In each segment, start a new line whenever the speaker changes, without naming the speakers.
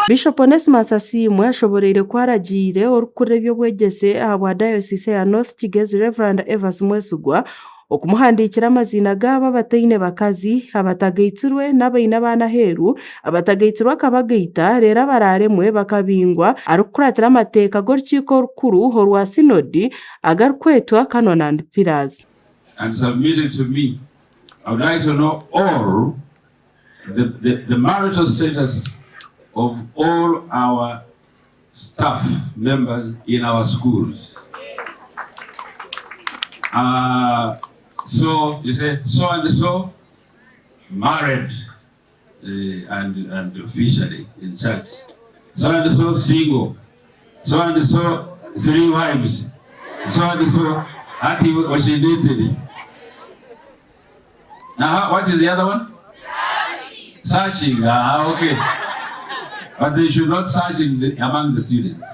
Bishop Onesmus Asimwe ashoboreire kwaragiire orukure by'obwegese ahabwa Diocese ya North Kigezi Reverend Evans Mwesigwa okumuhandikira amazina g'abo abataine bakazi abatagaitirwe n'abaine abaana heru abatagaitirwe akabagaita rero abararemwe bakabingwa arikukuratira amateeka g'orukiiko rukuru orwa sinodi agarikwetwa Canon and Pillars.
And submitted to me. I would like to know all the marital status of all our staff members in our schools. So you say so and so married and officially in church. So and so single. So and so 3 wives. So and so ati washindated. Now what is the other one? Searching. Okay. But they should not search among the students.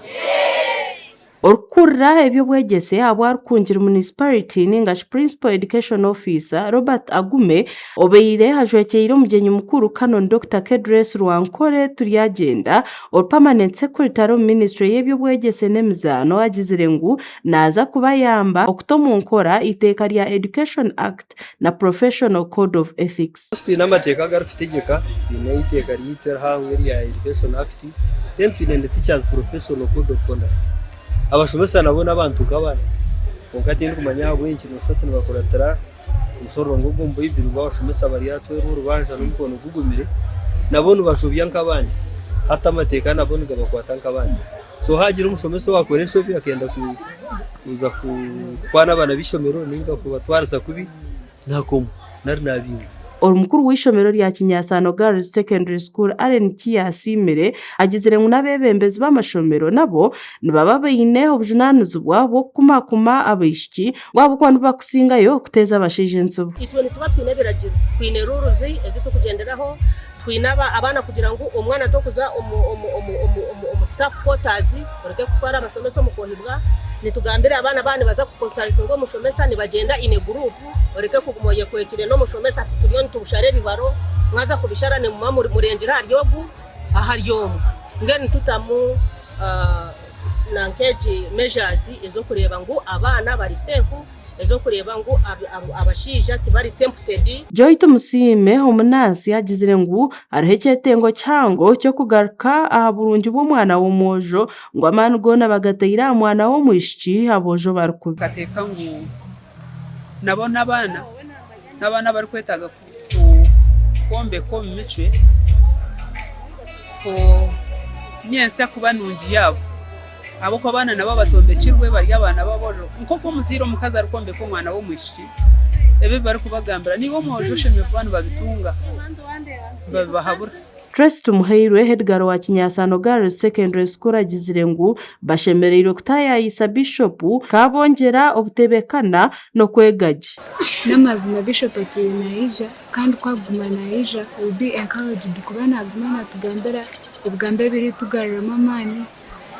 Orkurra ebyobwegese abwarukungira municipality ningashi principal education officer Robert Agume obeire hajwekeire omugenyi mukuru Canon Dr. Kedres Rwankore turyagenda or permanent secretary ministry y'ebyobwegese n'emizano agizire ngu naza kubayamba okutomu nkora iteeka rya Education Act na Professional Code of Ethics.
Twina amateeka garufitegeka twina iteeka ryitwa hamwe rya Education Act then twina the Teachers Professional Code of Conduct. Abashomesa nabo n'abantu kabana okati ndi kumanya abo inkino sote nibakoratara umusoro ngogo mbibiru bashomesa bari yacu urubanja n'umukono gugumire nabo nubashobya nkabandi hata amateka nabo nigabakwata nkabandi so hagira umusomesa wakoresha byo akenda kuza kwana bana bishomero ninga kubatwarisa kubi nakomo nari nabinga.
Orumukuru w'ishomero rya Kinyasano Girls Secondary School RNK yasimire agizire ngo nabebembezi b'amashomero nabo nibaba bayine obujunanuzubwa bwo kumakuma abishiki wabo kwantu bakusingayo kuteza abashije nsubu.
Itwe nituba twineberagira twine ruruzi ezito kugenderaho twinaba abana kugira ngo umwana tokuza staff quarters oreke kutwara amashomeso mukohibwa nitugambira abana bane baza kukonsulta ngo mushomesa nibagenda ine group oreke kugumoye kwekire no mushomesa ati turiyo ntubushare bibaro mwaza kubisharane mu murengira haryogu aharyomu ngene tutamu na nkeji measures ezo kureba ngo abana bari safe ezo kureba ngo abashija tibari tempted.
Joy Tumusime omunasi yagizire ngo arheketengo cyango cyo kugaruka aburungi bw'umwana w'umujo ngo amana gona bagatayira mwana wo mwishiki abojo
barukateka ngo nabona abana bari kwetaga kombe ko mice fo nyense kubanungi yabo abo ko abana nabo batombekirwe bari abana baboro nko muziro mukaza arukombe ko mwana wo mwishiki ebe bari kubagambira nibo mojo shemye ku bantu babitunga bahabura.
Trace Tumuheirwe Edgar wa Kinyasano Girls Secondary School agizire ngo bashemereire kutaya isa Bishop kabongera obutebekana no kwegaje
n'amazina Bishop tuyinaija kandi kwaguma naija will be encouraged kubana agumana tugambira ubwambe biri tugarama mani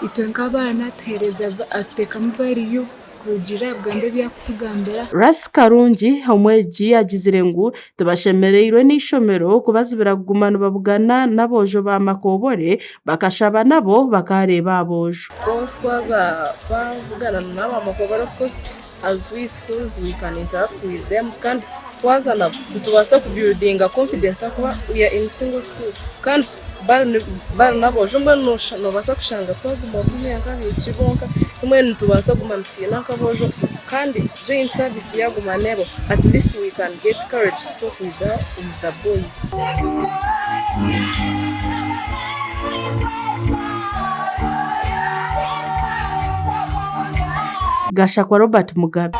itwenka abana tereza ateka mubariyo kugira bwambe byakutugambira.
Ras Karungi omweji agizire ngo tubashemereirwe n'ishomero kubazibira kugumana babugana nabojo ba makobore bakashaba nabo bakareba abojo.
Course twaza bavugana nabo makobore of course as we schools we can interact with them kandi twaza na tubasa ku building confidence kuba we are in single school kandi bari nabojo mbano basa kushanga twaguma kumyaka bikibonka umwe ntubasa gumantina kabojo kandi join service yaguma nebo at least we can get courage to talk with the boys.
Gasha kwa Robert Mugabe.